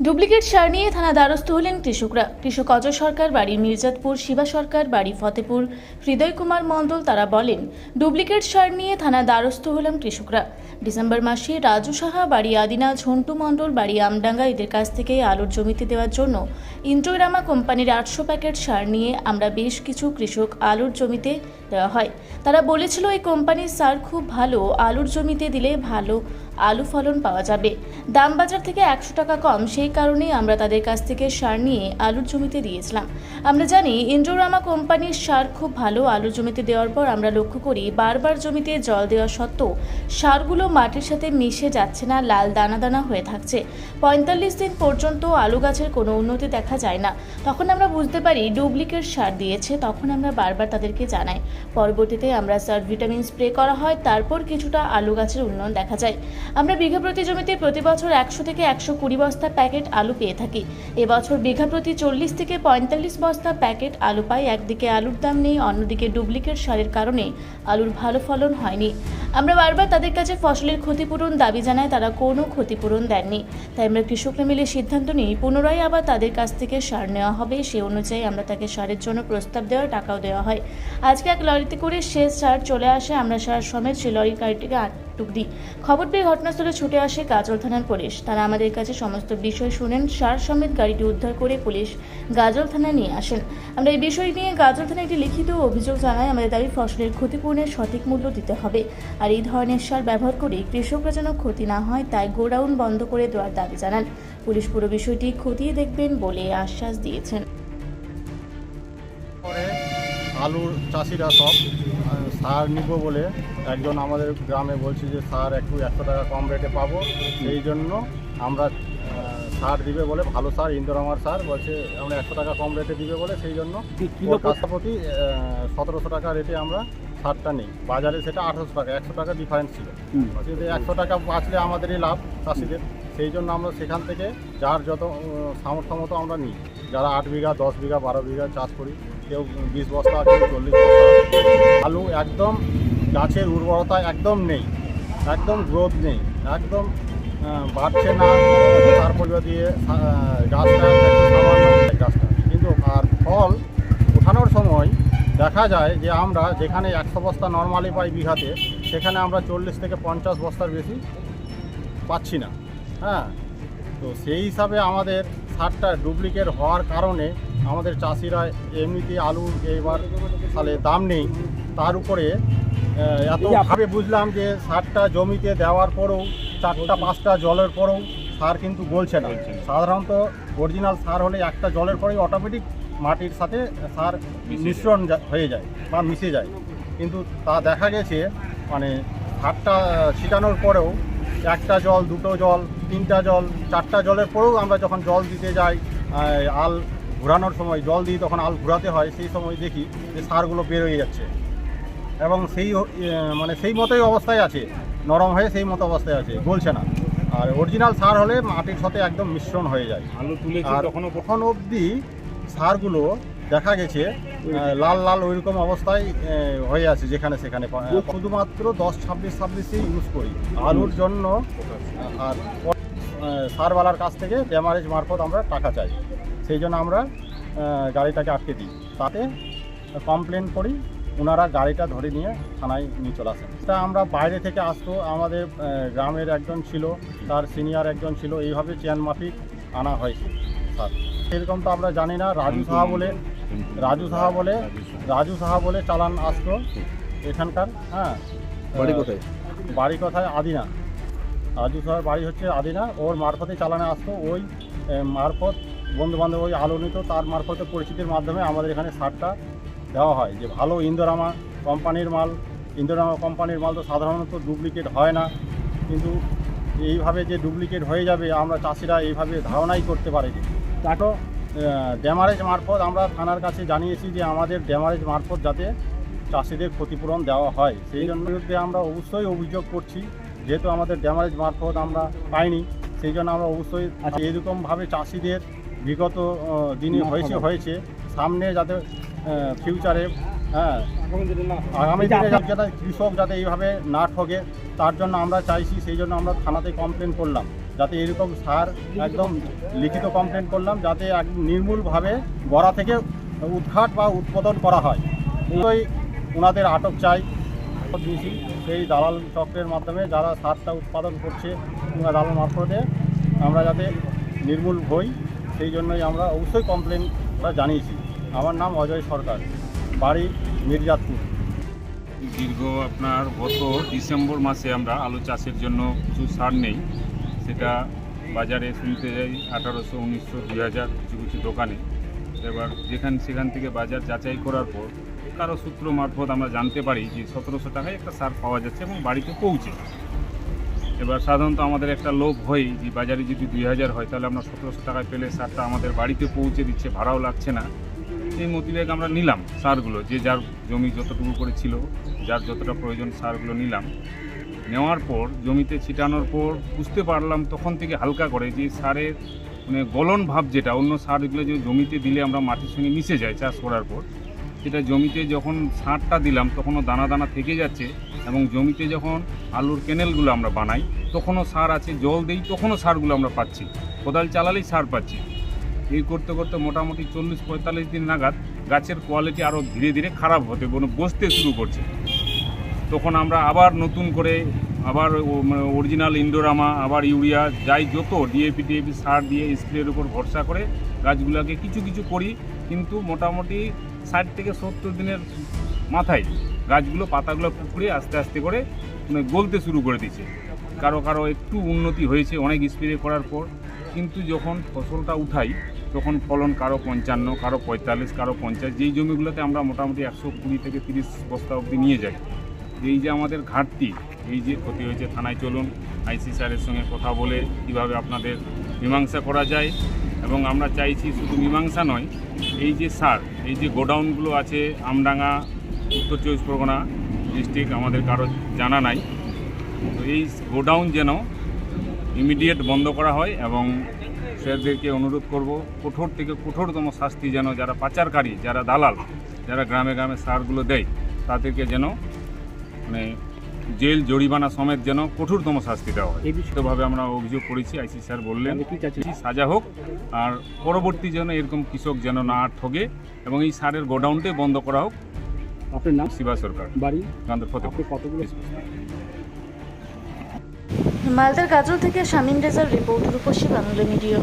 Duplicate সার নিয়ে থানা দ্বারস্থ হলেন কৃষকরা। কৃষক অজয় সরকার বাড়ি মির্জাতপুর, শিবা সরকার বাড়ি ফতেপুর, হৃদয় কুমার মণ্ডল তারা বলেন, ডুপ্লিকেট সার নিয়ে থানা দ্বারস্থ হলাম কৃষকরা। ডিসেম্বর মাসে রাজু সাহা বাড়ি আদিনা, ঝন্টু মণ্ডল বাড়ি আমডাঙ্গা এদের কাছ থেকে আলুর জমিতে দেওয়ার জন্য ইন্দ্রগ্রামা কোম্পানির 800 প্যাকেট সার নিয়ে আমরা বেশ কিছু কৃষক আলুর জমিতে দেওয়া হয়। তারা বলেছিল এই কোম্পানির সার খুব ভালো, আলুর জমিতে দিলে ভালো আলু ফলন পাওয়া যাবে, দাম বাজার থেকে 100 টাকা কম। সেই কারণে আমরা তাদের কাছ থেকে সার নিয়ে আলুর জমিতে দিয়েছিলাম। আমরা জানি ইন্দ্রগ্রামা কোম্পানির সার খুব ভালো। আলুর জমিতে দেওয়ার পর আমরা লক্ষ্য করি বারবার জমিতে জল দেওয়া সত্ত্বেও সারগুলো মাটির সাথে মিশে যাচ্ছে না, লাল দানা দানা হয়ে থাকছে। 45 দিন পর্যন্ত আলু গাছের কোনো উন্নতি দেখা যায় না। তখন আমরা বুঝতে পারি ডুপ্লিকেট সার দিয়েছে। তখন আমরা বারবার তাদেরকে জানাই। পরবর্তীতে আমরা সার ভিটামিন স্প্রে করা হয়, তারপর কিছুটা আলু গাছের উন্নয়ন দেখা যায়। আমরা বিঘা প্রতি জমিতে প্রতি বছর 100 থেকে 120 বস্তা প্যাকেট আলু পেয়ে থাকি। এবছর বিঘা প্রতি 40 থেকে 45 বস্তা প্যাকেট আলু পাই। একদিকে আলুর দাম নেই, অন্যদিকে ডুপ্লিকেট সারের কারণে আলুর ভালো ফলন হয়নি। আমরা বারবার তাদের কাছে ফসলের ক্ষতিপূরণ দাবি জানাই, তারা কোনো ক্ষতিপূরণ দেননি। তাই আমরা কৃষকরা মিলে সিদ্ধান্ত নিই পুনরায় আবার তাদের কাছ থেকে সার নেওয়া হবে। সে অনুযায়ী আমরা তাকে সারের জন্য প্রস্তাব দেওয়ার টাকাও দেওয়া হয়। আজকে এক লরিতে করে শেষ সার চলে আসে। আমরা সার সমেত সেই লরির গাড়িটিকে আটক দিই। খবর পেয়ে ঘটনাস্থলে ছুটে আসে গাজল থানার পুলিশ। তারা আমাদের কাছে সমস্ত বিষয় শুনেন। সার সমেত গাড়িটি উদ্ধার করে পুলিশ গাজল থানায় নিয়ে আসেন। আমরা এই বিষয় নিয়ে গাজল থানায় একটি লিখিত অভিযোগ জানাই। আমাদের দাবি ফসলের ক্ষতিপূরণের সঠিক মূল্য দিতে হবে। আর এই ধরনের সার ব্যবহার করে কৃষকরা যেন ক্ষতি না হয়, তাই গোডাউন বন্ধ করে দেওয়ার দাবি জানান। পুলিশ পুরো বিষয়টি খতিয়ে দেখবেন বলে আশ্বাস দিয়েছেন। আলুর চাষিরা সব সার নিব বলে একজন আমাদের গ্রামে বলছে যে সার একটু 100 টাকা কম রেটে পাবো, সেই জন্য আমরা সার দিবে বলে, ভালো সার ইন্দ্রগ্রামার সার বলছে আমরা 100 টাকা কম রেটে দিবে বলে, সেই জন্য কাজটা প্রতি 1700 টাকা রেটে আমরা সারটা নিই। বাজারে সেটা 1800 টাকা, 100 টাকা ডিফারেন্স ছিল। কিন্তু 100 টাকা বাঁচলে আমাদেরই লাভ চাষিদের, সেই জন্য আমরা সেখান থেকে যার যত সামর্থ্য মতো আমরা নিই। যারা 8 বিঘা, 10 বিঘা, 12 বিঘা চাষ করি, কেউ 20 বস্তা, কেউ 40 বস্তা। আলু একদম গাছের উর্বরতা একদম নেই, একদম গ্রোথ নেই, একদম বাড়ছে না। তারপরে দিয়ে গাছটা একটু সামান্য গাছটা কিন্তু, আর ফল ওঠানোর সময় দেখা যায় যে আমরা যেখানে 100 বস্তা নর্মালি পাই বিঘাতে, সেখানে আমরা 40 থেকে 50 বস্তার বেশি পাচ্ছি না। হ্যাঁ, তো সেই হিসাবে আমাদের সারটা ডুপ্লিকেট হওয়ার কারণে আমাদের চাষিরা এমনিতে আলুর এইবার তাহলে দাম নেই, তার উপরে এতভাবে বুঝলাম যে সারটা জমিতে দেওয়ার পরেও 4-5টা জলের পরেও সার কিন্তু গলছে না। সাধারণত অরিজিনাল সার হলে একটা জলের পরেই অটোমেটিক মাটির সাথে সার মিশ্রণ হয়ে যায় বা মিশে যায়, কিন্তু তা দেখা গেছে মানে সারটা ছিটানোর পরেও 1টা জল, 2টো জল, 3টা জল, 4টা জলের পরেও আমরা যখন জল দিতে যাই, আল ঘোরানোর সময় জল দিই, তখন আল ঘোরাতে হয়, সেই সময় দেখি যে সারগুলো বের হয়ে যাচ্ছে এবং সেই মতোই অবস্থায় আছে, নরম হয়ে সেই মতো অবস্থায় আছে, গলছে না। আর অরিজিনাল সার হলে মাটির সাথে একদম মিশ্রণ হয়ে যায়। আলু তুলে আর তখন অবধি সারগুলো দেখা গেছে লাল লাল ওইরকম অবস্থায় হয়ে আছে যেখানে সেখানে। শুধুমাত্র 10-26 ইউজ করি আলুর জন্য। আর সারওয়ালার কাছ থেকে ড্যামারেজ মারফত আমরা টাকা চাই, সেই জন্য আমরা গাড়িটাকে আটকে দিই। তাতে কমপ্লেন করি, ওনারা গাড়িটা ধরে নিয়ে থানায় নিয়ে চলে আসেন। তা আমরা বাইরে থেকে আসতো, আমাদের গ্রামের একজন ছিল, তার সিনিয়র একজন ছিল, এইভাবে চেয়ান মাফিক আনা হয়েছে স্যার। সেরকম তো আমরা জানি না। রাজু সাহা বলে চালান আসতো এখানকার। হ্যাঁ, বাড়ি কোথায়? আদিনা। রাজু সাহার বাড়ি হচ্ছে আদিনা। ওর মারফতে চালানে আসতো, ওই মারফত বন্ধুবান্ধব ওই আলু নিত, তার মারফতে পরিচিতির মাধ্যমে আমাদের এখানে সারটা দেওয়া হয় যে ভালো ইন্দ্রগ্রামা কোম্পানির মাল। ইন্দ্রগ্রামা কোম্পানির মাল তো সাধারণত ডুপ্লিকেট হয় না, কিন্তু এইভাবে যে ডুপ্লিকেট হয়ে যাবে আমরা চাষিরা এইভাবে ধারণাই করতে পারিনি। তারপর ড্যামারেজ মারফত আমরা থানার কাছে জানিয়েছি যে আমাদের ড্যামারেজ মারফত যাতে চাষিদের ক্ষতিপূরণ দেওয়া হয়, সেই জন্য বিরুদ্ধে আমরা অবশ্যই অভিযোগ করছি। যেহেতু আমাদের ড্যামারেজ মারফত আমরা পাইনি, সেই জন্য আমরা অবশ্যই এরকমভাবে চাষিদের বিগত দিনে হয়েছে সামনে যাতে ফিউচারে, হ্যাঁ, আগামী দিনে যাতে কৃষক যাতে এইভাবে না ঠকে, তার জন্য আমরা চাইছি। সেই জন্য আমরা থানাতে কমপ্লেন করলাম। যাতে এরকম সার একদম লিখিত কমপ্লেন করলাম যাতে একদম নির্মূলভাবে গড়া থেকে উৎখাত বা উৎপাদন করা হয়। এই ওনাদের আটক চাই দিয়েছি সেই দালাল চক্রের মাধ্যমে যারা সারটা উৎপাদন করছে কিংবা দালাল মারফতে আমরা যাতে নির্মূল হই সেই জন্যই আমরা অবশ্যই কমপ্লেনটা জানিয়েছি। আমার নাম অজয় সরকার, বাড়ি মির্জাতপুর। দীর্ঘ আপনার গত ডিসেম্বর মাসে আমরা আলু চাষের জন্য কিছু সার নেই, সেটা বাজারে শুনতে যাই 1800, 1900, 2000 কিছু কিছু দোকানে। এবার সেখান থেকে বাজার যাচাই করার পর কারো সূত্র মারফত আমরা জানতে পারি যে 1700 টাকায় একটা সার পাওয়া যাচ্ছে এবং বাড়িতে পৌঁছে। এবার সাধারণত আমাদের একটা লোভ হয় যে বাজারে যদি 2000 হয় তাহলে আমরা 1700 টাকায় পেলে সারটা আমাদের বাড়িতে পৌঁছে দিচ্ছে, ভাড়াও লাগছে না। এই মোটিভে আমরা নিলাম সারগুলো, যে যার জমি যতটুকু করে ছিল, যার যতটা প্রয়োজন সারগুলো নিলাম। নেওয়ার পর জমিতে ছিটানোর পর বুঝতে পারলাম তখন থেকে হালকা করে যে সারের মানে গলন ভাব, যেটা অন্য সারগুলো যে জমিতে দিলে আমরা মাটির সঙ্গে মিশে যায় চাষ করার পর, সেটা জমিতে যখন সারটা দিলাম তখনও দানা দানা থেকে যাচ্ছে। এবং জমিতে যখন আলুর ক্যানেলগুলো আমরা বানাই তখনও সার আছে, জল দিই তখনও সারগুলো আমরা পাচ্ছি, কোদাল চালালেই সার পাচ্ছি। এই করতে করতে মোটামুটি 40-45 দিন নাগাদ গাছের কোয়ালিটি আরও ধীরে ধীরে খারাপ হতে বসতে শুরু করছে। তখন আমরা আবার নতুন করে আবার অরিজিনাল ইন্ডোরামা, আবার ইউরিয়া, যাই যত ডিএপি সার দিয়ে স্প্রের উপর ভরসা করে গাছগুলোকে কিছু কিছু করি। কিন্তু মোটামুটি 60 থেকে 70 দিনের মাথায় গাছগুলো পাতাগুলো পুকুরে আস্তে আস্তে করে গলতে শুরু করে দিচ্ছে। কারো কারো একটু উন্নতি হয়েছে অনেক স্প্রে করার পর, কিন্তু যখন ফসলটা উঠাই তখন ফলন কারো 55, কারো 45, কারো 50। যেই জমিগুলোতে আমরা মোটামুটি 120 থেকে 30 বস্তা অবধি নিয়ে যাই। এই যে আমাদের ঘাটতি, এই যে ক্ষতি হয়েছে, থানায় চলুন, আইসি স্যারের সঙ্গে কথা বলে কীভাবে আপনাদের মীমাংসা করা যায়। এবং আমরা চাইছি শুধু মীমাংসা নয়, এই যে সার, এই যে গোডাউনগুলো আছে আমডাঙ্গা, উত্তর 24 পরগনা ডিস্ট্রিক্ট, আমাদের কারো জানা নাই। তো এই গোডাউন যেন ইমিডিয়েট বন্ধ করা হয় এবং স্যারদেরকে অনুরোধ করব কঠোর থেকে কঠোরতম শাস্তি যেন যারা পাচারকারী, যারা দালাল, যারা গ্রামে গ্রামে সারগুলো দেয় তাদেরকে যেন মানে জেল জরিমানা সমেত যেন কঠোরতম শাস্তি দেওয়া হয়। এই বিষয়ভাবে আমরা অভিযোগ করেছি। আইসি স্যার বললেন সাজা হোক, আর পরবর্তী যেন এরকম কৃষক যেন না ঠগে এবং এই সারের গোডাউনটাই বন্ধ করা হোক। আপনার নাম? শিবা সরকার, বাড়ি ফতেপুর। কতগুলো? মালদার গাজল থেকে শামীম রেজার রিপোর্ট, রূপসী বাংলা মিডিয়া।